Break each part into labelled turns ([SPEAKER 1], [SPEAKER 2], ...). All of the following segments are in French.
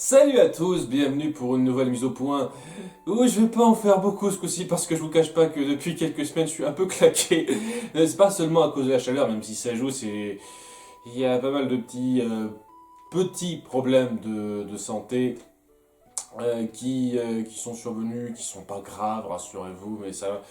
[SPEAKER 1] Salut à tous, bienvenue pour une nouvelle mise au point. Oui, je vais pas en faire beaucoup ce coup-ci parce que je vous cache pas que depuis quelques semaines je suis un peu claqué. C'est pas seulement à cause de la chaleur, même si ça joue, il y a pas mal de petits problèmes de santé qui sont survenus, qui sont pas graves, rassurez-vous, mais ça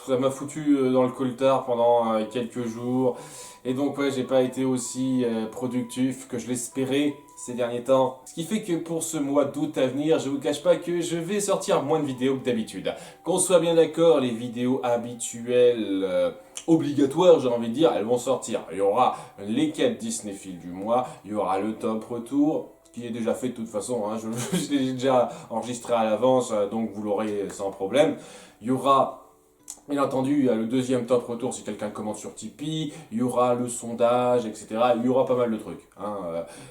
[SPEAKER 1] m'a foutu dans le coltard pendant quelques jours. Et donc ouais, j'ai pas été aussi productif que je l'espérais ces derniers temps. Ce qui fait que pour ce mois d'août à venir, je vous cache pas que je vais sortir moins de vidéos que d'habitude. Qu'on soit bien d'accord, les vidéos habituelles, obligatoires j'ai envie de dire, elles vont sortir. Il y aura les 4 Disney Fils du mois, il y aura le top retour, qui est déjà fait de toute façon, hein. Je l'ai déjà enregistré à l'avance, donc vous l'aurez sans problème. Il y aura bien entendu, il y a le deuxième top retour si quelqu'un commente sur Tipeee, il y aura le sondage, etc. Il y aura pas mal de trucs, hein.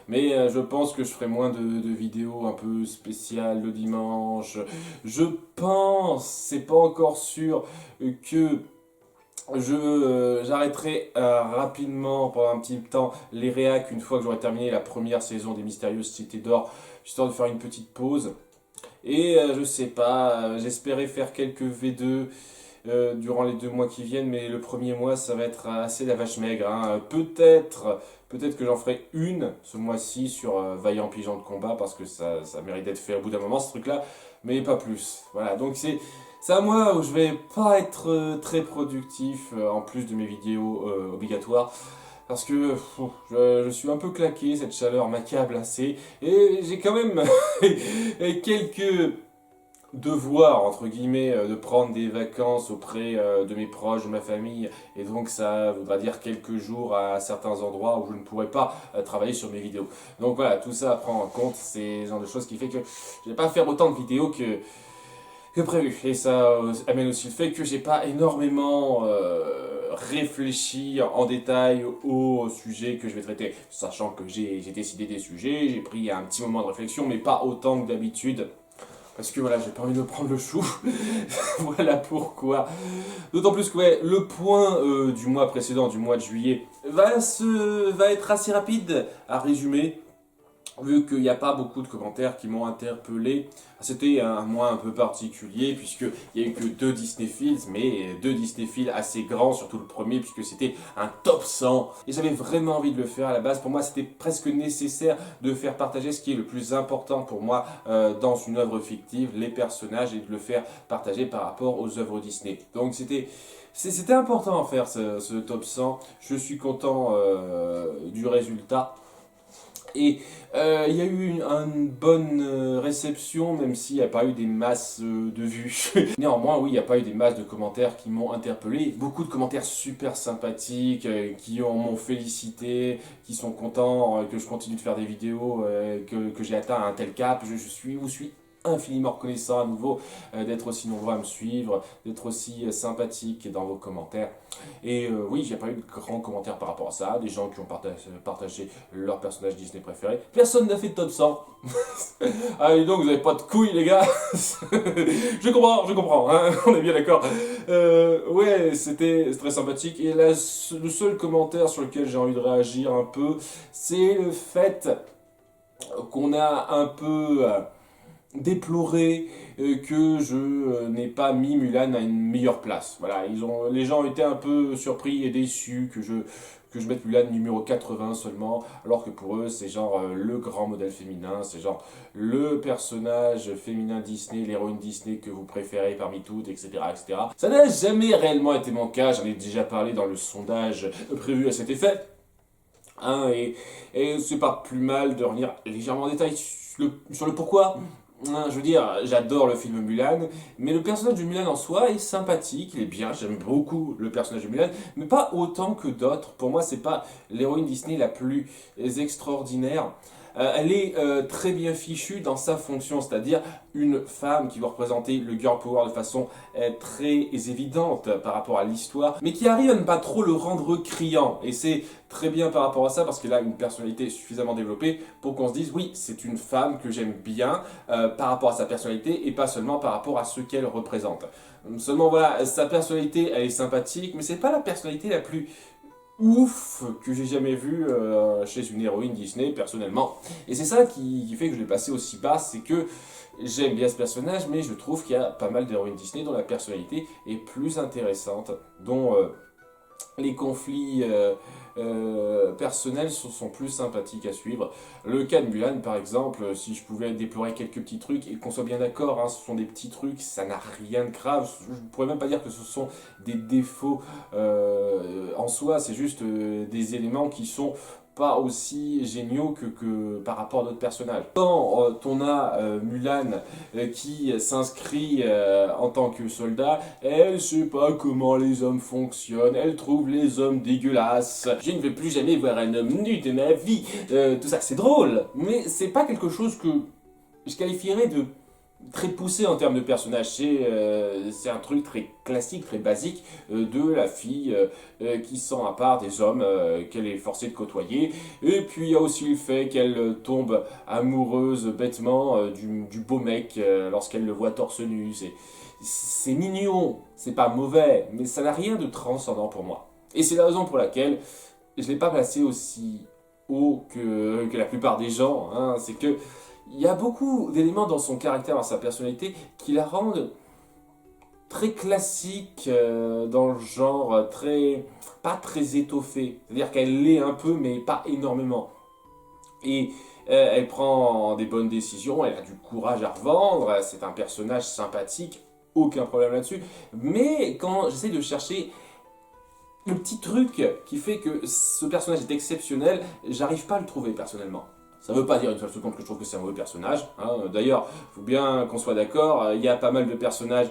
[SPEAKER 1] Mais je pense que je ferai moins de vidéos un peu spéciales le dimanche. Je pense, c'est pas encore sûr, que j'arrêterai rapidement pendant un petit temps les réacs une fois que j'aurai terminé la première saison des Mystérieuses Cités d'Or, histoire de faire une petite pause. Et je sais pas, j'espérais faire quelques V2 durant les 2 mois qui viennent, mais le premier mois ça va être assez la vache maigre, hein. Peut-être que j'en ferai une ce mois-ci sur Vaillant Pigeon de Combat parce que ça mérite d'être fait au bout d'un moment ce truc-là, mais pas plus. Voilà, donc c'est un mois où je vais pas être très productif en plus de mes vidéos obligatoires. Parce que je suis un peu claqué, cette chaleur m'accable assez, et j'ai quand même quelques devoir, entre guillemets, de prendre des vacances auprès de mes proches, de ma famille, et donc ça voudra dire quelques jours à certains endroits où je ne pourrai pas travailler sur mes vidéos. Donc voilà, tout ça à prendre en compte, c'est le genre de choses qui fait que je vais pas faire autant de vidéos que prévu. Et ça amène aussi le fait que j'ai pas énormément réfléchi en détail au sujet que je vais traiter. Sachant que j'ai décidé des sujets, j'ai pris un petit moment de réflexion, mais pas autant que d'habitude. Parce que voilà, j'ai pas envie de me prendre le chou. Voilà pourquoi. D'autant plus que ouais, le point du mois précédent, du mois de juillet, va être assez rapide à résumer. Vu qu'il n'y a pas beaucoup de commentaires qui m'ont interpellé, c'était un mois un peu particulier puisqu'il n'y a eu que 2 Disney Fields, mais 2 Disney Fields assez grands, surtout le premier puisque c'était un top 100. Et j'avais vraiment envie de le faire à la base. Pour moi, c'était presque nécessaire de faire partager ce qui est le plus important pour moi dans une œuvre fictive, les personnages, et de le faire partager par rapport aux œuvres Disney. Donc c'était important à faire ce top 100. Je suis content du résultat. Et il y a eu une bonne réception, même s'il n'y a pas eu des masses de vues. Néanmoins, oui, il n'y a pas eu des masses de commentaires qui m'ont interpellé. Beaucoup de commentaires super sympathiques, qui m'ont félicité, qui sont contents que je continue de faire des vidéos, que j'ai atteint un tel cap. Vous suis infiniment reconnaissant à nouveau d'être aussi nombreux à me suivre, d'être aussi sympathique dans vos commentaires. Et oui, j'ai pas eu de grands commentaires par rapport à ça, des gens qui ont partagé leur personnage Disney préféré. Personne n'a fait de top 100. Ah, et donc vous avez pas de couilles, les gars. Je comprends, hein, on est bien d'accord. Ouais, c'était très sympathique. Et là, le seul commentaire sur lequel j'ai envie de réagir un peu, c'est le fait qu'on a un peu déplorer que je n'ai pas mis Mulan à une meilleure place. Voilà, les gens étaient un peu surpris et déçus que je mette Mulan numéro 80 seulement, alors que pour eux c'est genre le grand modèle féminin, c'est genre le personnage féminin Disney, l'héroïne Disney que vous préférez parmi toutes, etc., etc. Ça n'a jamais réellement été mon cas, j'en ai déjà parlé dans le sondage prévu à cet effet. Hein, et c'est pas plus mal de revenir légèrement en détail sur le pourquoi. Je veux dire, j'adore le film Mulan, mais le personnage de Mulan en soi est sympathique, il est bien, j'aime beaucoup le personnage de Mulan, mais pas autant que d'autres. Pour moi, c'est pas l'héroïne Disney la plus extraordinaire. Elle est très bien fichue dans sa fonction, c'est-à-dire une femme qui va représenter le girl power de façon très évidente par rapport à l'histoire, mais qui arrive à ne pas trop le rendre criant. Et c'est très bien par rapport à ça, parce qu'elle a une personnalité suffisamment développée pour qu'on se dise, oui, c'est une femme que j'aime bien par rapport à sa personnalité, et pas seulement par rapport à ce qu'elle représente. Seulement voilà, sa personnalité, elle est sympathique, mais c'est pas la personnalité la plus ouf que j'ai jamais vu chez une héroïne Disney personnellement. Et c'est ça qui fait que je l'ai passé aussi bas, c'est que j'aime bien ce personnage, mais je trouve qu'il y a pas mal d'héroïnes Disney dont la personnalité est plus intéressante, dont les conflits personnels sont plus sympathiques à suivre. Le cas de Mulan, par exemple, si je pouvais déplorer quelques petits trucs, et qu'on soit bien d'accord, hein, ce sont des petits trucs, ça n'a rien de grave. Je ne pourrais même pas dire que ce sont des défauts en soi, c'est juste des éléments qui sont pas aussi géniaux que par rapport à d'autres personnages. Quand on a Mulan qui s'inscrit en tant que soldat, elle sait pas comment les hommes fonctionnent, elle trouve les hommes dégueulasses. Je ne veux plus jamais voir un homme nu de ma vie. Tout ça, c'est drôle, mais c'est pas quelque chose que je qualifierais de très poussé en termes de personnage. C'est un truc très classique, très basique de la fille qui se sent à part des hommes qu'elle est forcée de côtoyer. Et puis il y a aussi le fait qu'elle tombe amoureuse bêtement du beau mec lorsqu'elle le voit torse nu. C'est mignon, c'est pas mauvais, mais ça n'a rien de transcendant pour moi. Et c'est la raison pour laquelle je ne l'ai pas placé aussi haut que la plupart des gens. Hein. C'est que il y a beaucoup d'éléments dans son caractère, dans sa personnalité, qui la rendent très classique dans le genre, pas très étoffée. C'est-à-dire qu'elle l'est un peu, mais pas énormément. Et elle prend des bonnes décisions, elle a du courage à revendre, c'est un personnage sympathique, aucun problème là-dessus. Mais quand j'essaie de chercher le petit truc qui fait que ce personnage est exceptionnel, j'arrive pas à le trouver personnellement. Ça ne veut pas dire une seule seconde que je trouve que c'est un mauvais personnage. Hein. D'ailleurs, il faut bien qu'on soit d'accord, il y a pas mal de personnages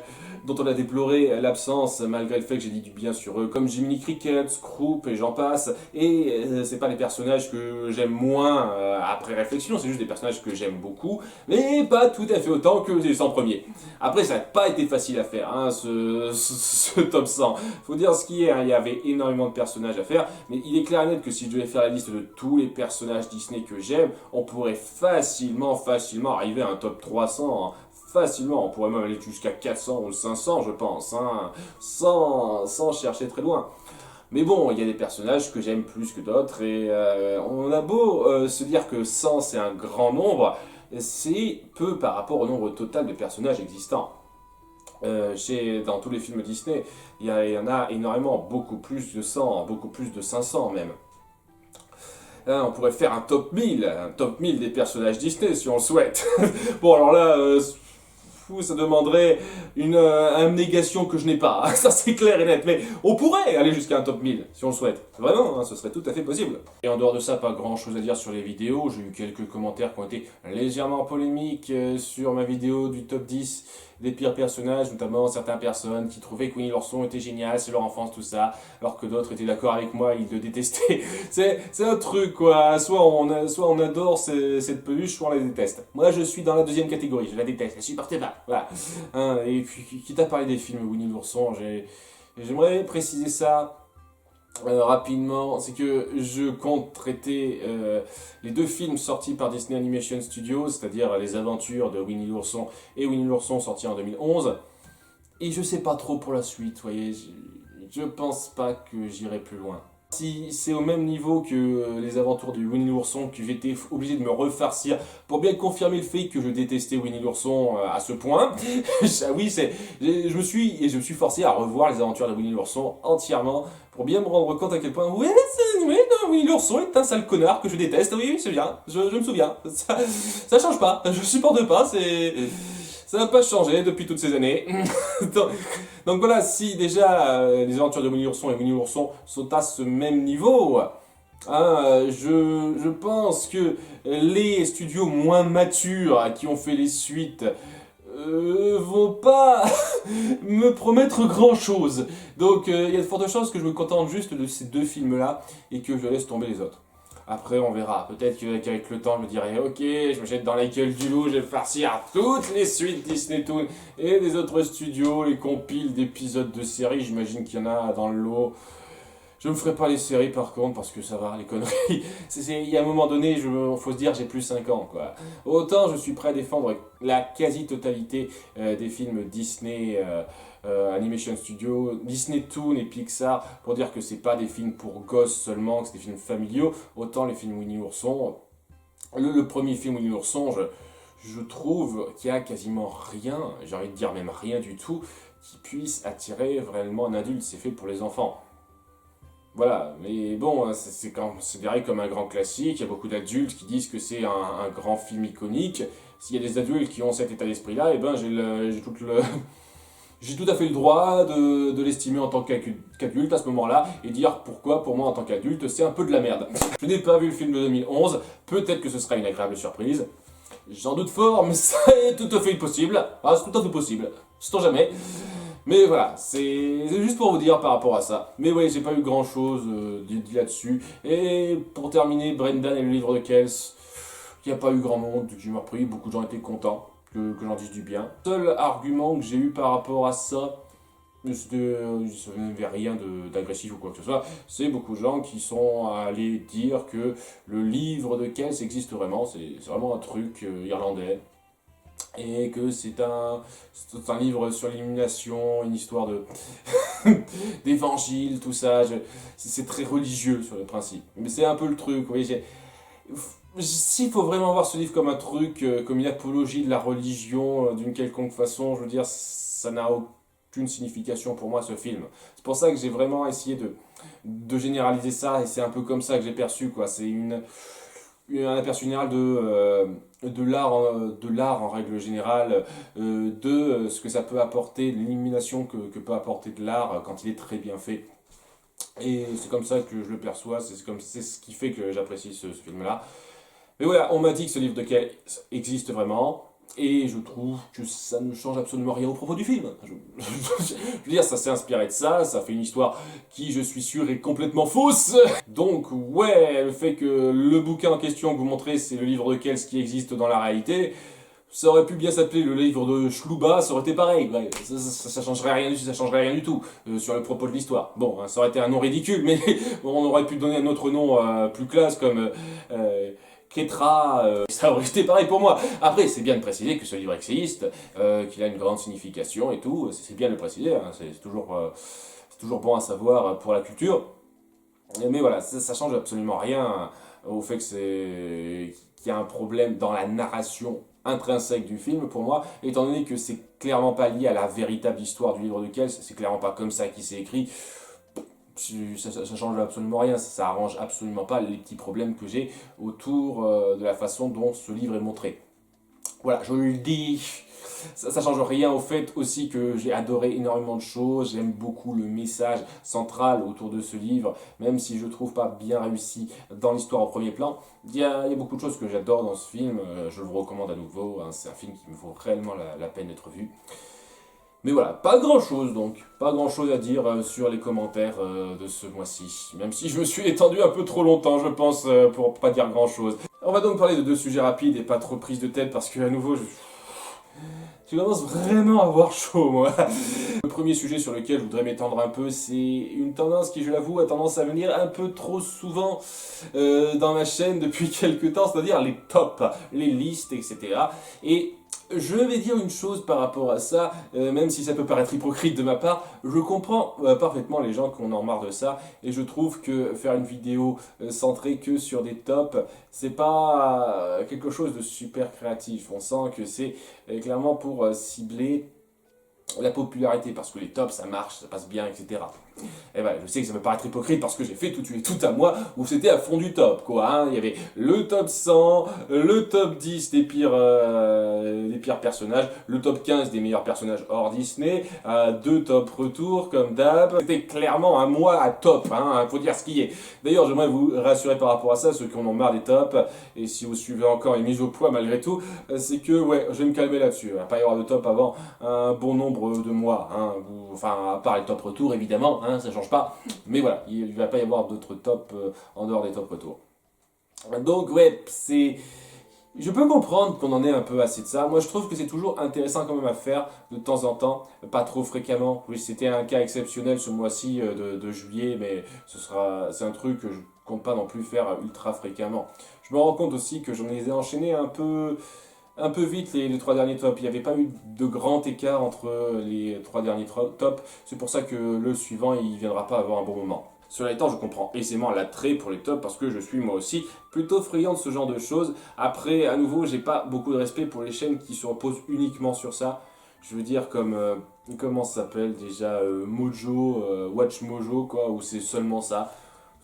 [SPEAKER 1] dont on a déploré l'absence, malgré le fait que j'ai dit du bien sur eux, comme Jiminy Cricket, Scroop et j'en passe. Et c'est pas les personnages que j'aime moins après réflexion, c'est juste des personnages que j'aime beaucoup, mais pas tout à fait autant que les 100 premiers. Après, ça n'a pas été facile à faire, hein, ce top 100. Faut dire ce qui est, hein, il y avait énormément de personnages à faire, mais il est clair et net que si je devais faire la liste de tous les personnages Disney que j'aime, on pourrait facilement arriver à un top 300, hein. Facilement, on pourrait même aller jusqu'à 400 ou 500, je pense, hein, sans chercher très loin. Mais bon, il y a des personnages que j'aime plus que d'autres, et on a beau se dire que 100 c'est un grand nombre, c'est peu par rapport au nombre total de personnages existants. Dans tous les films Disney, il y en a énormément, beaucoup plus de 100, beaucoup plus de 500 même. Hein, on pourrait faire un top 1000 des personnages Disney si on le souhaite. Bon, alors là, ça demanderait une abnégation que je n'ai pas. Ça, c'est clair et net. Mais on pourrait aller jusqu'à un top 1000 si on le souhaite. Vraiment, hein, ce serait tout à fait possible. Et en dehors de ça, pas grand chose à dire sur les vidéos. J'ai eu quelques commentaires qui ont été légèrement polémiques sur ma vidéo du top 10 des pires personnages, notamment certaines personnes qui trouvaient que Winnie l'ourson était génial, c'est leur enfance, tout ça, alors que d'autres étaient d'accord avec moi, ils le détestaient. C'est un truc, quoi. Soit on adore cette peluche, soit on la déteste. Moi, je suis dans la deuxième catégorie, je la déteste, je la supporte pas. Voilà. Hein, et puis, quitte à parler des films Winnie l'ourson, j'aimerais préciser ça. Rapidement, c'est que je compte traiter les deux films sortis par Disney Animation Studios, c'est-à-dire les aventures de Winnie l'ourson et Winnie l'ourson sorti en 2011. Et je sais pas trop pour la suite, vous voyez, je pense pas que j'irai plus loin. Si c'est au même niveau que les aventures de Winnie l'ourson, que j'étais obligé de me refarcir pour bien confirmer le fait que je détestais Winnie l'ourson à ce point. Oui, je me suis forcé à revoir les aventures de Winnie l'ourson entièrement pour bien me rendre compte à quel point oui, non, Winnie l'ourson est un sale connard que je déteste. Oui, c'est bien, je me souviens. Ça change pas, je supporte pas, ça n'a pas changé depuis toutes ces années. Donc voilà, si déjà les aventures de Winnie l'ourson et Winnie l'ourson sont à ce même niveau, hein, je pense que les studios moins matures qui ont fait les suites vont pas me promettre grand chose. Donc il y a de fortes chances que je me contente juste de ces deux films-là et que je laisse tomber les autres. Après, on verra. Peut-être qu'avec le temps, je me dirai ok, je me jette dans la gueule du loup, je vais farcir toutes les suites Disney Toon et des autres studios, les compiles d'épisodes de séries. J'imagine qu'il y en a dans le lot. Je me ferai pas les séries par contre parce que ça va, les conneries. Il y a un moment donné, il faut se dire j'ai plus 5 ans quoi. Autant je suis prêt à défendre la quasi-totalité des films Disney, Animation Studio, Disney Toon et Pixar pour dire que c'est pas des films pour gosses seulement, que c'est des films familiaux. Autant les films Winnie l'ourson, le premier film Winnie l'ourson, je trouve qu'il y a quasiment rien, j'ai envie de dire même rien du tout, qui puisse attirer vraiment un adulte. C'est fait pour les enfants. Voilà, mais bon, c'est considéré comme un grand classique, il y a beaucoup d'adultes qui disent que c'est un grand film iconique. S'il y a des adultes qui ont cet état d'esprit-là, eh ben j'ai tout à fait le droit de l'estimer en tant qu'adulte à ce moment-là, et dire pourquoi pour moi en tant qu'adulte c'est un peu de la merde. Je n'ai pas vu le film de 2011, peut-être que ce sera une agréable surprise. J'en doute fort, mais c'est tout à fait possible. Ah, c'est tout à fait possible, sait-on jamais. Mais voilà, c'est juste pour vous dire par rapport à ça. Mais oui, j'ai pas eu grand chose dit là-dessus. Et pour terminer, Brendan et le livre de Kells, il n'y a pas eu grand monde qui m'a repris, beaucoup de gens étaient contents que j'en dise du bien. Le seul argument que j'ai eu par rapport à ça, ça n'avait rien d'agressif ou quoi que ce soit, c'est beaucoup de gens qui sont allés dire que le livre de Kells existe vraiment, c'est vraiment un truc irlandais. Et que c'est un livre sur l'illumination, une histoire d'évangile, tout ça. C'est très religieux sur le principe. Mais c'est un peu le truc, vous voyez. S'il faut vraiment voir ce livre comme un truc, comme une apologie de la religion, d'une quelconque façon, je veux dire, ça n'a aucune signification pour moi, ce film. C'est pour ça que j'ai vraiment essayé de généraliser ça, et c'est un peu comme ça que j'ai perçu, quoi. C'est un aperçu général de l'art en règle générale, de ce que ça peut apporter, l'illumination que peut apporter de l'art quand il est très bien fait. Et c'est comme ça que je le perçois, c'est ce qui fait que j'apprécie ce film-là. Mais voilà, on m'a dit que ce livre de Kells existe vraiment, et je trouve que ça ne change absolument rien au propos du film. Je veux dire, ça s'est inspiré de ça fait une histoire qui, je suis sûr, est complètement fausse. Donc, ouais, le fait que le bouquin en question que vous montrez, c'est le livre de Kells qui existe dans la réalité, ça aurait pu bien s'appeler le livre de Schlouba, ça aurait été pareil. Ouais, ça changerait rien du tout sur le propos de l'histoire. Bon, hein, ça aurait été un nom ridicule, mais on aurait pu donner un autre nom plus classe comme Ketra, ça aurait été pareil pour moi. Après, c'est bien de préciser que ce livre existe, qu'il a une grande signification et tout, c'est bien de le préciser, hein, c'est toujours bon à savoir pour la culture. Mais voilà, ça change absolument rien au fait qu'il y a un problème dans la narration intrinsèque du film pour moi, étant donné que c'est clairement pas lié à la véritable histoire du livre de Kells, c'est clairement pas comme ça qu'il s'est écrit. Ça change absolument rien, ça arrange absolument pas les petits problèmes que j'ai autour de la façon dont ce livre est montré. Voilà, je le dis, ça change rien au fait aussi que j'ai adoré énormément de choses, j'aime beaucoup le message central autour de ce livre, même si je trouve pas bien réussi dans l'histoire au premier plan. Il y a beaucoup de choses que j'adore dans ce film, je le recommande à nouveau, hein, c'est un film qui me vaut réellement la peine d'être vu. Mais voilà, pas grand chose donc, pas grand chose à dire sur les commentaires de ce mois-ci. Même si je me suis étendu un peu trop longtemps, je pense, pour pas dire grand chose. On va donc parler de 2 sujets rapides et pas trop prise de tête parce que à nouveau, je commence vraiment à avoir chaud, moi. Le premier sujet sur lequel je voudrais m'étendre un peu, c'est une tendance qui, je l'avoue, a tendance à venir un peu trop souvent dans ma chaîne depuis quelques temps, c'est-à-dire les tops, les listes, etc. Et je vais dire une chose par rapport à ça, même si ça peut paraître hypocrite de ma part, je comprends parfaitement les gens qui en ont marre de ça, et je trouve que faire une vidéo centrée que sur des tops, c'est pas quelque chose de super créatif. On sent que c'est clairement pour cibler la popularité, parce que les tops ça marche, ça passe bien, etc. Et voilà, je sais que ça peut paraître hypocrite parce que j'ai fait tout à moi où c'était à fond du top, quoi. Hein. Il y avait le top 100, le top 10 des pires personnages, le top 15 des meilleurs personnages hors Disney, 2 top retours comme d'hab. C'était clairement un mois à top, hein, faut dire ce qui est. D'ailleurs, j'aimerais vous rassurer par rapport à ça, ceux qui en ont marre des tops, et si vous suivez encore les mises au point malgré tout, c'est que, ouais, je vais me calmer là-dessus. Il va pas y avoir de top avant un bon nombre de mois, hein, enfin, à part les top retours, évidemment, hein, ça change pas, mais voilà, il ne va pas y avoir d'autres tops en dehors des top retours. Donc ouais, Je peux comprendre qu'on en ait un peu assez de ça. Moi, je trouve que c'est toujours intéressant quand même à faire de temps en temps, pas trop fréquemment. Oui, c'était un cas exceptionnel ce mois-ci de juillet, mais c'est un truc que je compte pas non plus faire ultra fréquemment. Je me rends compte aussi que j'en ai enchaîné un peu vite les trois derniers tops. Il n'y avait pas eu de grand écart entre les trois derniers tops. C'est pour ça que le suivant, il viendra pas avoir un bon moment. Cela étant, je comprends aisément l'attrait pour les tops parce que je suis moi aussi plutôt friand de ce genre de choses. Après, à nouveau, j'ai pas beaucoup de respect pour les chaînes qui se reposent uniquement sur ça. Je veux dire comme comment ça s'appelle déjà Mojo, Watch Mojo quoi, où c'est seulement ça.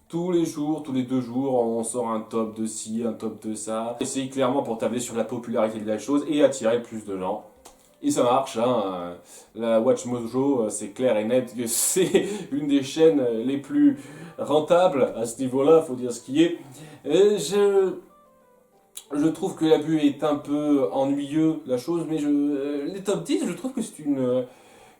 [SPEAKER 1] Tous les jours, tous les 2 jours, on sort un top de ci, un top de ça. Et c'est clairement pour tabler sur la popularité de la chose et attirer le plus de gens. Et ça marche, hein. La Watch Mojo, c'est clair et net que c'est une des chaînes les plus rentables à ce niveau-là, faut dire ce qui est. Et je trouve que l'abus est un peu ennuyeux, la chose, mais les top 10, je trouve que c'est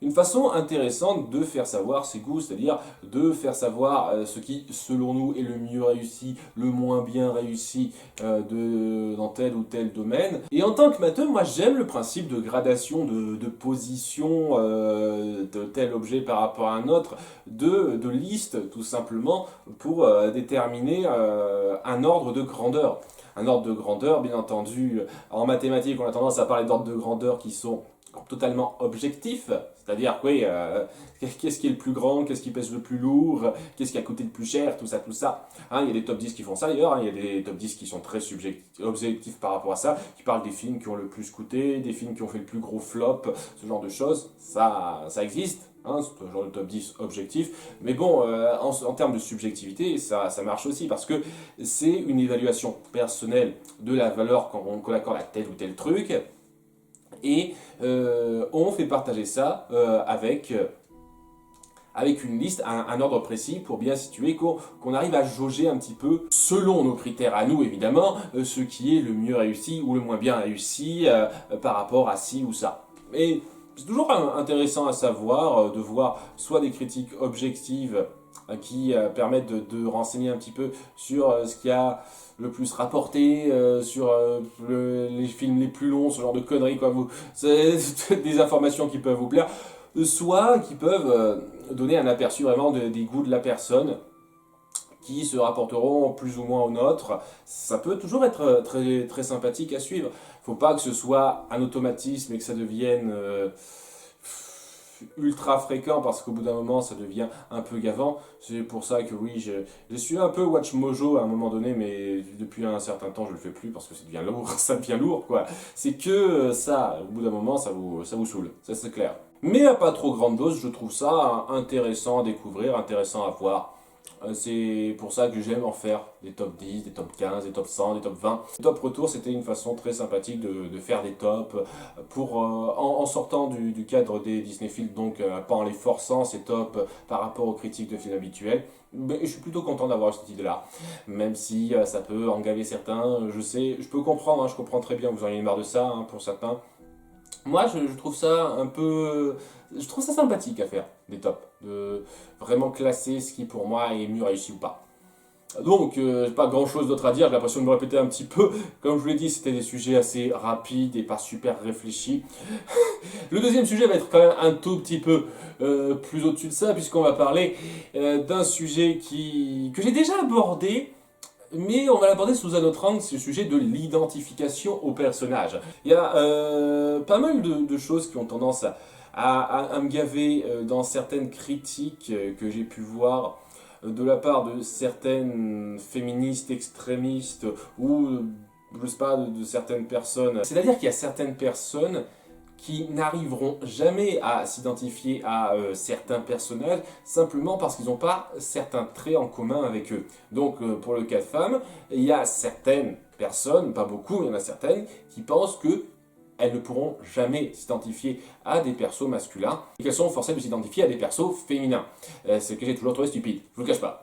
[SPEAKER 1] une façon intéressante de faire savoir ses goûts, c'est-à-dire de faire savoir ce qui, selon nous, est le mieux réussi, le moins bien réussi dans tel ou tel domaine. Et en tant que matheux, moi j'aime le principe de gradation, de position de tel objet par rapport à un autre, de liste tout simplement pour déterminer un ordre de grandeur. Un ordre de grandeur, bien entendu, en mathématiques, on a tendance à parler d'ordre de grandeur qui sont totalement objectifs, c'est-à-dire oui, qu'est-ce qui est le plus grand, qu'est-ce qui pèse le plus lourd, qu'est-ce qui a coûté le plus cher, tout ça, tout ça. Hein, il y a des top 10 qui font ça d'ailleurs, hein, il y a des top 10 qui sont très objectifs par rapport à ça, qui parlent des films qui ont le plus coûté, des films qui ont fait le plus gros flop, ce genre de choses, ça existe. Hein, ce genre de top 10 objectif, mais bon, en termes de subjectivité, ça marche aussi parce que c'est une évaluation personnelle de la valeur qu'on accorde à tel ou tel truc, et on fait partager ça avec une liste, un ordre précis pour bien situer, qu'on arrive à jauger un petit peu, selon nos critères à nous évidemment, ce qui est le mieux réussi ou le moins bien réussi par rapport à ci ou ça. Et c'est toujours intéressant à savoir, de voir soit des critiques objectives qui permettent de renseigner un petit peu sur ce qui a le plus rapporté, sur les films les plus longs, ce genre de conneries, quoi. C'est des informations qui peuvent vous plaire, soit qui peuvent donner un aperçu vraiment des goûts de la personne, qui se rapporteront plus ou moins aux nôtres. Ça peut toujours être très, très sympathique à suivre. Faut pas que ce soit un automatisme et que ça devienne ultra fréquent parce qu'au bout d'un moment ça devient un peu gavant. C'est pour ça que oui, je suis un peu Watch Mojo à un moment donné, mais depuis un certain temps je le fais plus parce que ça devient lourd, ça devient lourd quoi. C'est que ça, au bout d'un moment ça vous saoule, ça c'est clair. Mais à pas trop grande dose, je trouve ça intéressant à découvrir, intéressant à voir. C'est pour ça que j'aime en faire des top 10, des top 15, des top 100, des top 20. Les top retour, c'était une façon très sympathique de faire des tops en sortant du cadre des Disney Films, donc pas en les forçant ces tops par rapport aux critiques de films habituels. Mais je suis plutôt content d'avoir cette idée-là, même si ça peut engaver certains. Je sais, je peux comprendre, hein, je comprends très bien, vous en avez marre de ça hein, pour certains. Moi, je trouve ça un peu. Je trouve ça sympathique à faire, des tops. De vraiment classer ce qui pour moi est mieux réussi ou pas. Donc, pas grand chose d'autre à dire, j'ai l'impression de me répéter un petit peu. Comme je vous l'ai dit, c'était des sujets assez rapides et pas super réfléchis. Le deuxième sujet va être quand même un tout petit peu plus au-dessus de ça, puisqu'on va parler d'un sujet que j'ai déjà abordé. Mais on va l'aborder sous un autre angle, c'est le sujet de l'identification au personnage. Il y a pas mal de choses qui ont tendance à me gaver dans certaines critiques que j'ai pu voir de la part de certaines féministes extrémistes ou, je sais pas, de certaines personnes. C'est-à-dire qu'il y a certaines personnes qui n'arriveront jamais à s'identifier à certains personnages simplement parce qu'ils n'ont pas certains traits en commun avec eux. Donc pour le cas de femmes, il y a certaines personnes, pas beaucoup, mais il y en a certaines, qui pensent que elles ne pourront jamais s'identifier à des persos masculins et qu'elles sont forcées de s'identifier à des persos féminins. C'est ce que j'ai toujours trouvé stupide, je vous le cache pas.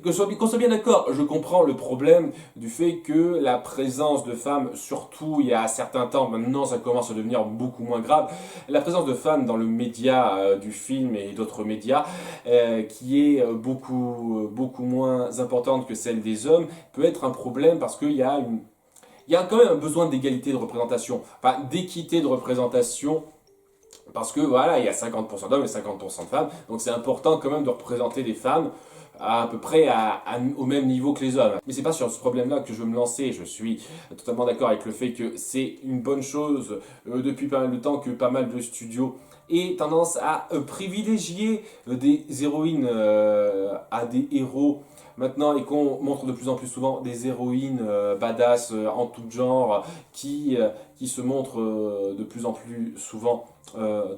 [SPEAKER 1] Qu'on soit bien d'accord, je comprends le problème du fait que la présence de femmes, surtout il y a un certain temps, maintenant ça commence à devenir beaucoup moins grave, la présence de femmes dans le média du film et d'autres médias, qui est beaucoup moins importante que celle des hommes, peut être un problème parce qu'il y a il y a quand même un besoin d'égalité de représentation, enfin d'équité de représentation, parce que voilà, il y a 50% d'hommes et 50% de femmes, donc c'est important quand même de représenter des femmes à peu près au même niveau que les hommes. Mais c'est pas sur ce problème-là que je veux me lancer. Je suis totalement d'accord avec le fait que c'est une bonne chose depuis pas mal de temps que pas mal de studios aient tendance à privilégier des héroïnes à des héros maintenant et qu'on montre de plus en plus souvent des héroïnes badass en tout genre qui se montrent de plus en plus souvent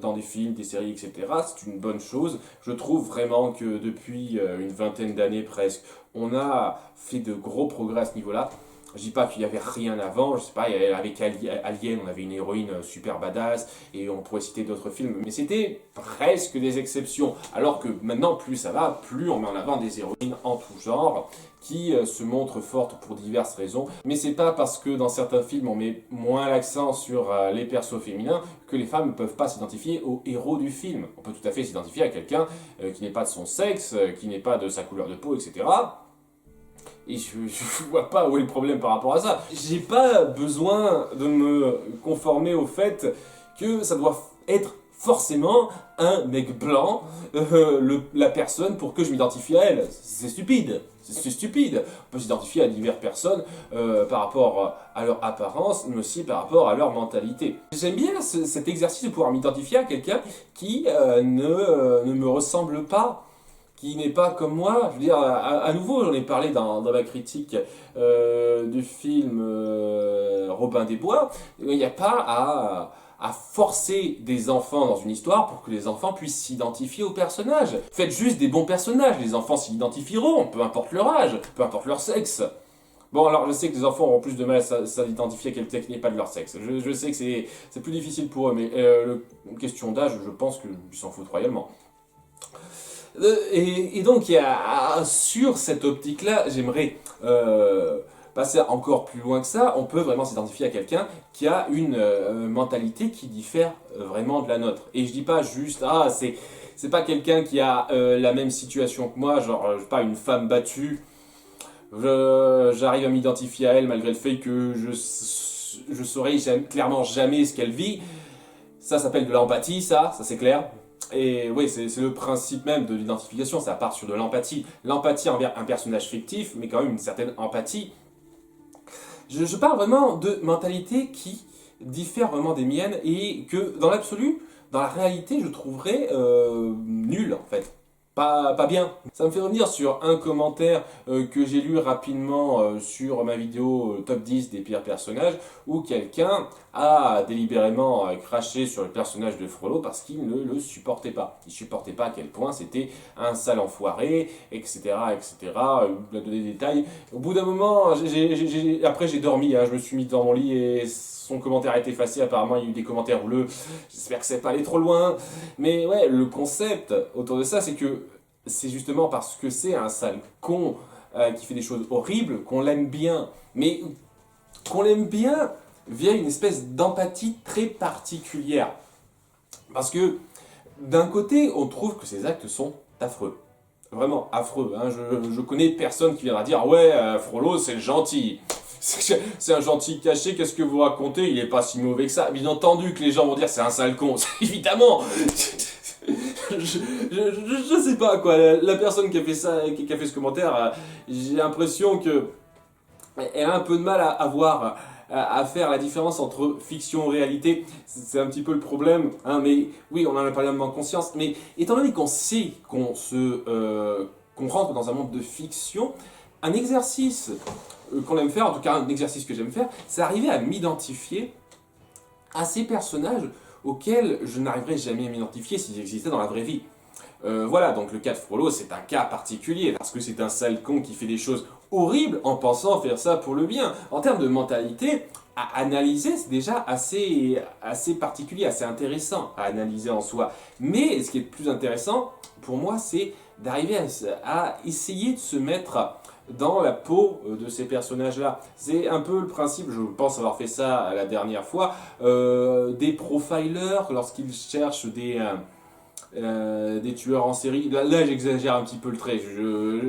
[SPEAKER 1] dans des films, des séries, etc. C'est une bonne chose. Je trouve vraiment que depuis une vingtaine d'années presque, on a fait de gros progrès à ce niveau-là. Je dis pas qu'il y avait rien avant, je sais pas, avec Alien, on avait une héroïne super badass, et on pourrait citer d'autres films, mais c'était presque des exceptions. Alors que maintenant, plus ça va, plus on met en avant des héroïnes en tout genre, qui se montrent fortes pour diverses raisons. Mais c'est pas parce que dans certains films on met moins l'accent sur les persos féminins que les femmes ne peuvent pas s'identifier aux héros du film. On peut tout à fait s'identifier à quelqu'un qui n'est pas de son sexe, qui n'est pas de sa couleur de peau, etc. Et je vois pas où est le problème par rapport à ça. J'ai pas besoin de me conformer au fait que ça doit être forcément un mec blanc, la personne pour que je m'identifie à elle. C'est stupide. C'est stupide. On peut s'identifier à diverses personnes par rapport à leur apparence, mais aussi par rapport à leur mentalité. J'aime bien cet exercice de pouvoir m'identifier à quelqu'un qui ne me ressemble pas, qui n'est pas comme moi. Je veux dire, à nouveau, j'en ai parlé dans ma critique du film Robin des Bois. Il n'y a pas à forcer des enfants dans une histoire pour que les enfants puissent s'identifier aux personnages. Faites juste des bons personnages, les enfants s'y identifieront, peu importe leur âge, peu importe leur sexe. Bon, alors je sais que les enfants auront plus de mal à s'identifier à quelqu'un qui n'est pas de leur sexe. Je sais que c'est plus difficile pour eux, mais question d'âge, je pense qu'ils s'en foutent royalement. Et donc, sur cette optique-là, j'aimerais passer encore plus loin que ça. On peut vraiment s'identifier à quelqu'un qui a une mentalité qui diffère vraiment de la nôtre. Et je dis pas juste, c'est pas quelqu'un qui a la même situation que moi, genre, je sais pas, une femme battue. J'arrive à m'identifier à elle malgré le fait que je saurais clairement jamais ce qu'elle vit. Ça s'appelle de l'empathie, ça c'est clair. Et oui, c'est le principe même de l'identification, ça part sur de l'empathie. L'empathie envers un personnage fictif, mais quand même une certaine empathie. Je parle vraiment de mentalité qui diffère vraiment des miennes et que dans l'absolu, dans la réalité, je trouverais nulle en fait. Pas bien. Ça me fait revenir sur un commentaire que j'ai lu rapidement sur ma vidéo top 10 des pires personnages où quelqu'un a délibérément craché sur le personnage de Frollo parce qu'il ne le supportait pas. Il supportait pas à quel point c'était un sale enfoiré, etc. etc. Il a donné des détails. Au bout d'un moment, après j'ai dormi, hein, je me suis mis dans mon lit et son commentaire a été effacé, apparemment il y a eu des commentaires bleus, j'espère que c'est pas allé trop loin, mais ouais, le concept autour de ça, c'est que c'est justement parce que c'est un sale con qui fait des choses horribles qu'on l'aime bien, mais qu'on l'aime bien via une espèce d'empathie très particulière. Parce que d'un côté, on trouve que ces actes sont affreux. Vraiment affreux. Hein. Je connais personne qui viendra dire « Ouais, Frollo, c'est le gentil ». C'est un gentil caché, qu'est-ce que vous racontez? Il est pas si mauvais que ça. Bien entendu que les gens vont dire c'est un sale con, évidemment. Je sais pas quoi. La personne qui a fait ça, qui a fait ce commentaire, j'ai l'impression que elle a un peu de mal à voir, à faire la différence entre fiction et réalité. C'est un petit peu le problème. Hein, mais oui, on en a parlé en conscience. Mais étant donné qu'on sait qu'on rentre dans un monde de fiction, un exercice qu'on aime faire, en tout cas un exercice que j'aime faire, c'est arriver à m'identifier à ces personnages auxquels je n'arriverais jamais à m'identifier s'ils existaient dans la vraie vie. Voilà, donc le cas de Frollo, c'est un cas particulier, parce que c'est un sale con qui fait des choses horribles en pensant faire ça pour le bien. En termes de mentalité, à analyser, c'est déjà assez particulier, assez intéressant à analyser en soi. Mais ce qui est le plus intéressant, pour moi, c'est d'arriver à essayer de se mettre dans la peau de ces personnages-là. C'est un peu le principe, je pense avoir fait ça la dernière fois, des profilers lorsqu'ils cherchent des tueurs en série. Là, j'exagère un petit peu le trait.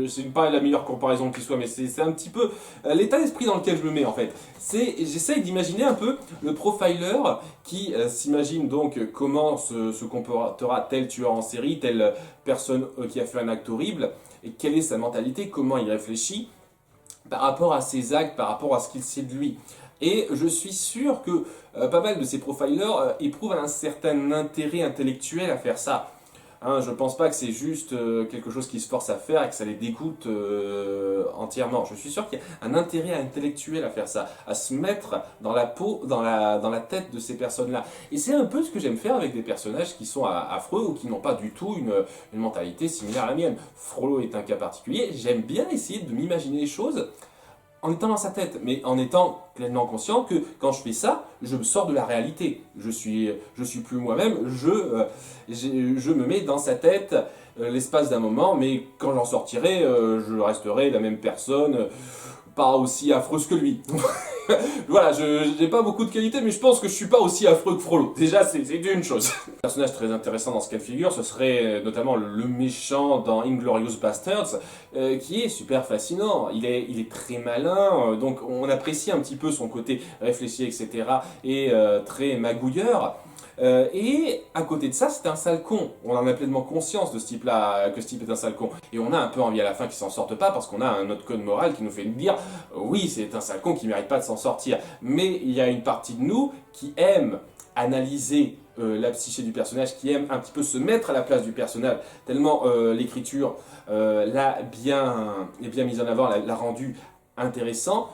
[SPEAKER 1] C'est pas la meilleure comparaison qui soit, mais c'est un petit peu l'état d'esprit dans lequel je me mets en fait. J'essaye d'imaginer un peu le profiler qui s'imagine donc comment se comportera tel tueur en série, telle personne qui a fait un acte horrible, et quelle est sa mentalité, comment il réfléchit par rapport à ses actes, par rapport à ce qu'il sait de lui. Et je suis sûr que pas mal de ces profilers éprouvent un certain intérêt intellectuel à faire ça. Hein, je pense pas que c'est juste quelque chose qu'ils se forcent à faire et que ça les dégoûte entièrement. Je suis sûr qu'il y a un intérêt intellectuel à faire ça, à se mettre dans la peau, dans la tête de ces personnes-là. Et c'est un peu ce que j'aime faire avec des personnages qui sont affreux ou qui n'ont pas du tout une mentalité similaire à la mienne. Frollo est un cas particulier. J'aime bien essayer de m'imaginer les choses en étant dans sa tête, mais en étant pleinement conscient que quand je fais ça, je me sors de la réalité. Je suis plus moi-même, je me mets dans sa tête l'espace d'un moment, mais quand j'en sortirai, je resterai la même personne, pas aussi affreuse que lui. Voilà, je n'ai pas beaucoup de qualités, mais je pense que je suis pas aussi affreux que Frollo. Déjà, c'est une chose. Un personnage très intéressant dans ce cas de figure, ce serait notamment le méchant dans Inglourious Basterds, qui est super fascinant. Il est très malin, donc on apprécie un petit peu son côté réfléchi, etc. et très magouilleur. Et à côté de ça, c'est un sale con. On en a pleinement conscience de ce type-là, que ce type est un sale con. Et on a un peu envie à la fin qu'il s'en sorte pas parce qu'on a un autre code moral qui nous fait dire oui, c'est un sale con qui mérite pas de s'en sortir. Mais il y a une partie de nous qui aime analyser la psyché du personnage, qui aime un petit peu se mettre à la place du personnage, tellement l'écriture l'a bien mise en avant, l'a rendu intéressant,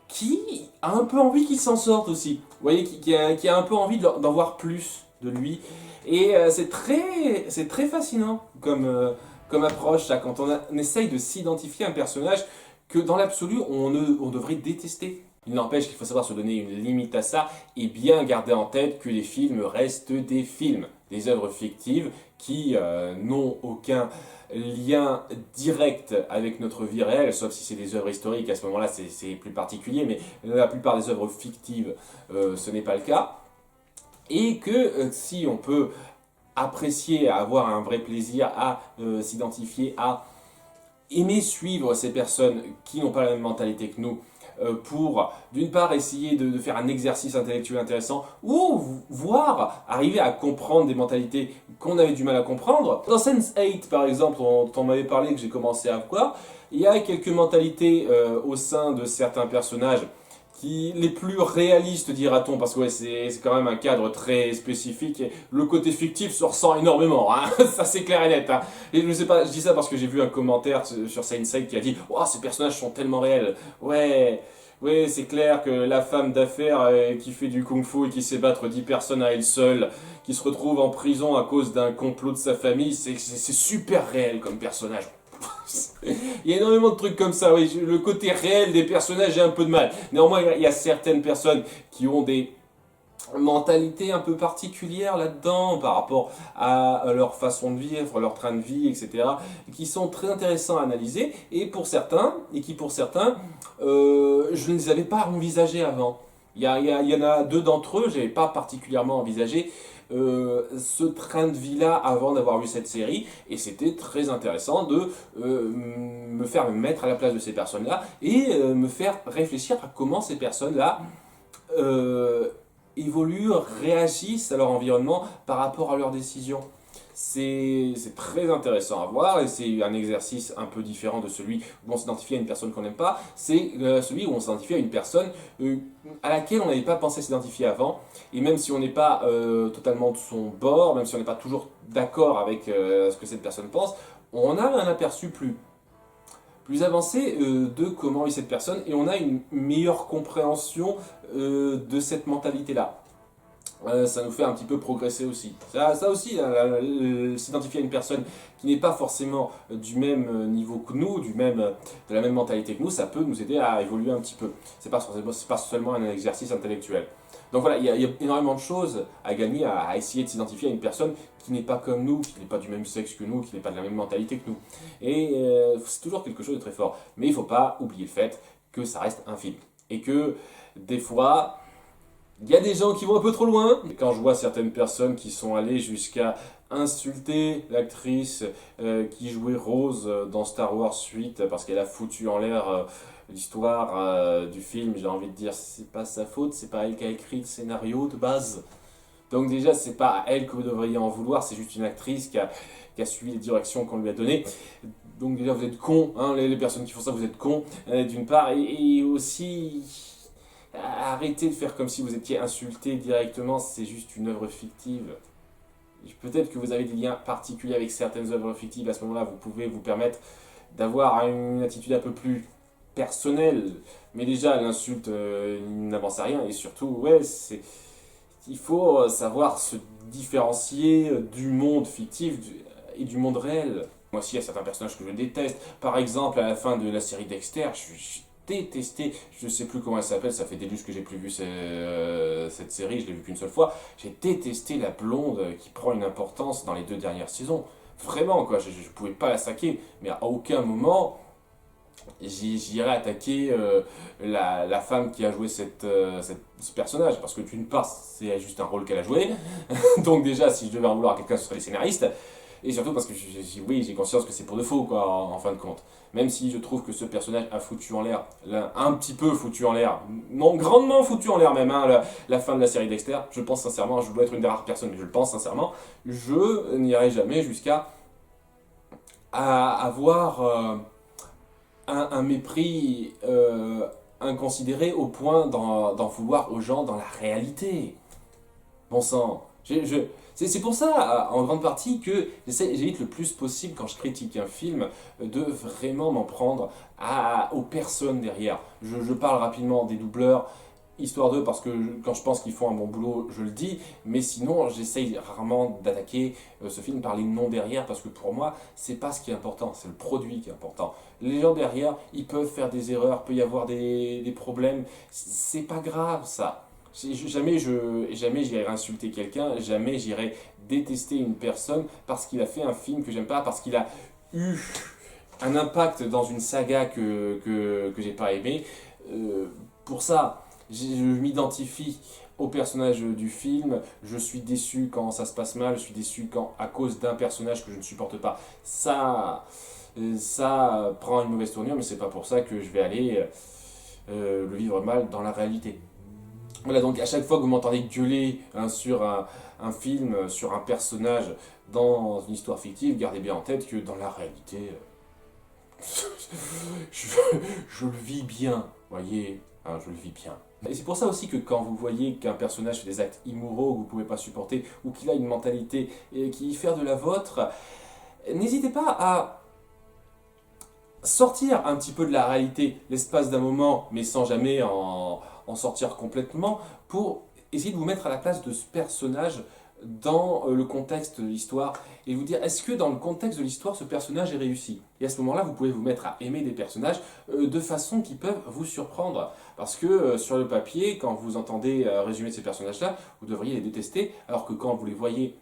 [SPEAKER 1] qui a un peu envie qu'il s'en sorte aussi. Vous voyez, qui a un peu envie d'en voir plus de lui. Et c'est très fascinant comme approche, ça, quand on essaye de s'identifier à un personnage que dans l'absolu, on devrait détester. Il n'empêche qu'il faut savoir se donner une limite à ça et bien garder en tête que les films restent des films, des œuvres fictives qui n'ont aucun lien direct avec notre vie réelle, sauf si c'est des œuvres historiques, à ce moment-là c'est plus particulier, mais la plupart des œuvres fictives, ce n'est pas le cas. Et que si on peut apprécier, avoir un vrai plaisir à s'identifier, à aimer suivre ces personnes qui n'ont pas la même mentalité que nous, pour d'une part essayer de faire un exercice intellectuel intéressant ou voir arriver à comprendre des mentalités qu'on avait du mal à comprendre. Dans Sense8 par exemple, dont on m'avait parlé, que j'ai commencé à voir, il y a quelques mentalités au sein de certains personnages les plus réalistes, dira-t-on, parce que ouais, c'est quand même un cadre très spécifique, et le côté fictif se ressent énormément, hein. Ça c'est clair et net. Hein. Et je sais pas, je dis ça parce que j'ai vu un commentaire sur Saint-Seiya qui a dit « Oh, ces personnages sont tellement réels !» Ouais, c'est clair que la femme d'affaires qui fait du kung-fu et qui sait battre 10 personnes à elle seule, qui se retrouve en prison à cause d'un complot de sa famille, c'est super réel comme personnage. Il y a énormément de trucs comme ça, oui. Le côté réel des personnages, j'ai un peu de mal. Néanmoins, il y a certaines personnes qui ont des mentalités un peu particulières là-dedans par rapport à leur façon de vivre, leur train de vie, etc. qui sont très intéressants à analyser et qui pour certains, je ne les avais pas envisagés avant. Il y en a deux d'entre eux, je n'avais pas particulièrement envisagé ce train de vie-là avant d'avoir vu cette série, et c'était très intéressant de me faire me mettre à la place de ces personnes-là et me faire réfléchir à comment ces personnes-là évoluent, réagissent à leur environnement par rapport à leurs décisions. C'est très intéressant à voir et c'est un exercice un peu différent de celui où on s'identifie à une personne qu'on n'aime pas. C'est celui où on s'identifie à une personne à laquelle on n'avait pas pensé s'identifier avant. Et même si on n'est pas totalement de son bord, même si on n'est pas toujours d'accord avec ce que cette personne pense, on a un aperçu plus avancé de comment vit cette personne et on a une meilleure compréhension de cette mentalité-là. Ça nous fait un petit peu progresser aussi. Ça aussi, s'identifier à une personne qui n'est pas forcément du même niveau que nous, de la même mentalité que nous, ça peut nous aider à évoluer un petit peu. C'est pas seulement un exercice intellectuel. Donc voilà, il y a énormément de choses à gagner à essayer de s'identifier à une personne qui n'est pas comme nous, qui n'est pas du même sexe que nous, qui n'est pas de la même mentalité que nous. Et c'est toujours quelque chose de très fort. Mais il ne faut pas oublier le fait que ça reste un film. Et que des fois, il y a des gens qui vont un peu trop loin. Et quand je vois certaines personnes qui sont allées jusqu'à insulter l'actrice qui jouait Rose dans Star Wars 8 parce qu'elle a foutu en l'air l'histoire du film. J'ai envie de dire, c'est pas sa faute, c'est pas elle qui a écrit le scénario de base. Donc déjà, c'est pas à elle que vous devriez en vouloir, c'est juste une actrice qui a suivi les directions qu'on lui a données. Donc déjà, vous êtes cons, hein, les personnes qui font ça, vous êtes cons, d'une part, et aussi, arrêtez de faire comme si vous étiez insulté directement, c'est juste une œuvre fictive. Peut-être que vous avez des liens particuliers avec certaines œuvres fictives, à ce moment-là, vous pouvez vous permettre d'avoir une attitude un peu plus personnelle, mais déjà, l'insulte n'avance à rien, et surtout, ouais, il faut savoir se différencier du monde fictif et du monde réel. Moi aussi, il y a certains personnages que je déteste. Par exemple, à la fin de la série Dexter, je détesté, je sais plus comment elle s'appelle, ça fait des lustres que j'ai plus vu cette série, je l'ai vu qu'une seule fois. J'ai détesté la blonde qui prend une importance dans les 2 dernières saisons. Vraiment, quoi, je pouvais pas la saquer, mais à aucun moment j'irai attaquer la femme qui a joué ce personnage, parce que d'une part, c'est juste un rôle qu'elle a joué, donc déjà, si je devais en vouloir à quelqu'un, ce serait les scénaristes, et surtout parce que oui, j'ai conscience que c'est pour de faux, quoi, en fin de compte. Même si je trouve que ce personnage a foutu en l'air, un petit peu foutu en l'air, non, grandement foutu en l'air même, hein, la fin de la série Dexter, je pense sincèrement, je dois être une des rares personnes, mais je le pense sincèrement, je n'irai jamais jusqu'à avoir un mépris inconsidéré au point d'en vouloir aux gens dans la réalité. Bon sang, c'est pour ça, en grande partie, que j'évite le plus possible, quand je critique un film, de vraiment m'en prendre aux personnes derrière. Je parle rapidement des doubleurs, histoire d'eux, parce que quand je pense qu'ils font un bon boulot, je le dis, mais sinon, j'essaye rarement d'attaquer ce film par les noms derrière, parce que pour moi, c'est pas ce qui est important, c'est le produit qui est important. Les gens derrière, ils peuvent faire des erreurs, peut y avoir des problèmes, c'est pas grave ça. Jamais j'irai insulter quelqu'un, jamais j'irai détester une personne parce qu'il a fait un film que j'aime pas, parce qu'il a eu un impact dans une saga que j'ai pas aimé. Pour ça, je m'identifie au personnage du film, je suis déçu quand ça se passe mal, je suis déçu à cause d'un personnage que je ne supporte pas. Ça prend une mauvaise tournure, mais c'est pas pour ça que je vais aller le vivre mal dans la réalité. Voilà, donc à chaque fois que vous m'entendez gueuler sur un film, sur un personnage dans une histoire fictive, gardez bien en tête que dans la réalité, je le vis bien, voyez, hein, je le vis bien. Et c'est pour ça aussi que quand vous voyez qu'un personnage fait des actes immoraux que vous ne pouvez pas supporter, ou qu'il a une mentalité qui diffère de la vôtre, n'hésitez pas à sortir un petit peu de la réalité l'espace d'un moment, mais sans jamais en sortir complètement, pour essayer de vous mettre à la place de ce personnage dans le contexte de l'histoire et vous dire est-ce que dans le contexte de l'histoire ce personnage est réussi. Et à ce moment-là, vous pouvez vous mettre à aimer des personnages de façon qui peuvent vous surprendre. Parce que sur le papier, quand vous entendez résumer ces personnages-là, vous devriez les détester, alors que quand vous les voyez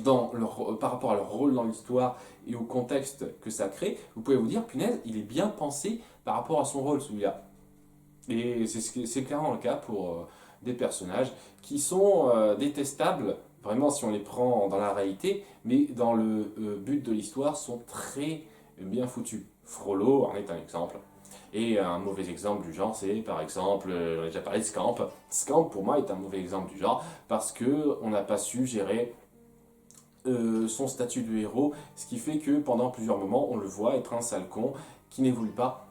[SPEAKER 1] par rapport à leur rôle dans l'histoire et au contexte que ça crée, vous pouvez vous dire, punaise, il est bien pensé par rapport à son rôle, celui-là. Et c'est clairement le cas pour des personnages qui sont détestables, vraiment si on les prend dans la réalité, mais dans le but de l'histoire sont très bien foutus. Frollo en est un exemple. Et un mauvais exemple du genre, c'est par exemple, j'en ai déjà parlé de Scamp. Scamp pour moi est un mauvais exemple du genre parce qu'on n'a pas su gérer son statut de héros, ce qui fait que pendant plusieurs moments, on le voit être un sale con qui n'évolue pas.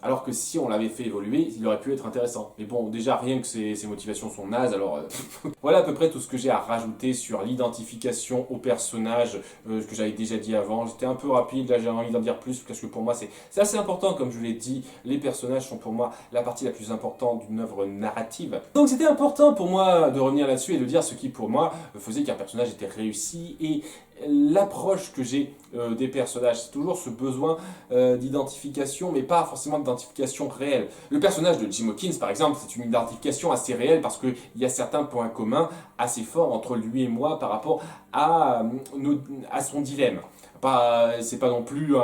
[SPEAKER 1] Alors que si on l'avait fait évoluer, il aurait pu être intéressant. Mais bon, déjà rien que ses motivations sont nazes, alors voilà à peu près tout ce que j'ai à rajouter sur l'identification au personnage que j'avais déjà dit avant. J'étais un peu rapide, là j'ai envie d'en dire plus, parce que pour moi c'est assez important, comme je l'ai dit, les personnages sont pour moi la partie la plus importante d'une œuvre narrative. Donc c'était important pour moi de revenir là-dessus et de dire ce qui pour moi faisait qu'un personnage était réussi, et l'approche que j'ai des personnages, c'est toujours ce besoin d'identification, mais pas forcément d'identification réelle. Le personnage de Jim Hawkins, par exemple, c'est une identification assez réelle parce qu'il y a certains points communs assez forts entre lui et moi par rapport à son dilemme. C'est pas non plus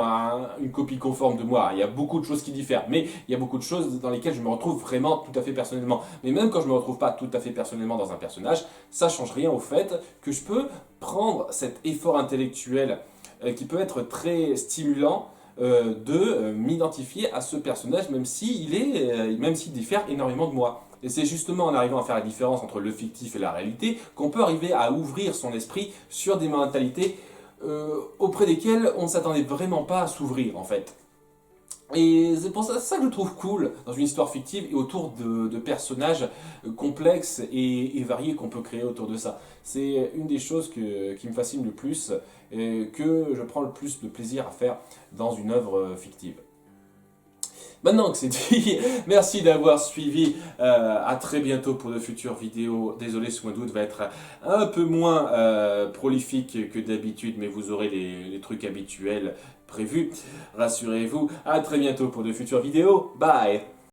[SPEAKER 1] une copie conforme de moi. Il y a beaucoup de choses qui diffèrent, mais il y a beaucoup de choses dans lesquelles je me retrouve vraiment tout à fait personnellement. Mais même quand je me retrouve pas tout à fait personnellement dans un personnage, ça change rien au fait que je peux prendre cet effort intellectuel qui peut être très stimulant de m'identifier à ce personnage, même s'il diffère énormément de moi. Et c'est justement en arrivant à faire la différence entre le fictif et la réalité qu'on peut arriver à ouvrir son esprit sur des mentalités auprès desquelles on ne s'attendait vraiment pas à s'ouvrir en fait. Et c'est pour ça que je trouve cool dans une histoire fictive et autour de personnages complexes et variés qu'on peut créer autour de ça. C'est une des choses qui me fascine le plus et que je prends le plus de plaisir à faire dans une œuvre fictive. Maintenant que c'est dit, merci d'avoir suivi. À très bientôt pour de futures vidéos. Désolé, ce mois d'août va être un peu moins prolifique que d'habitude, mais vous aurez les trucs habituels prévus. Rassurez-vous. À très bientôt pour de futures vidéos. Bye!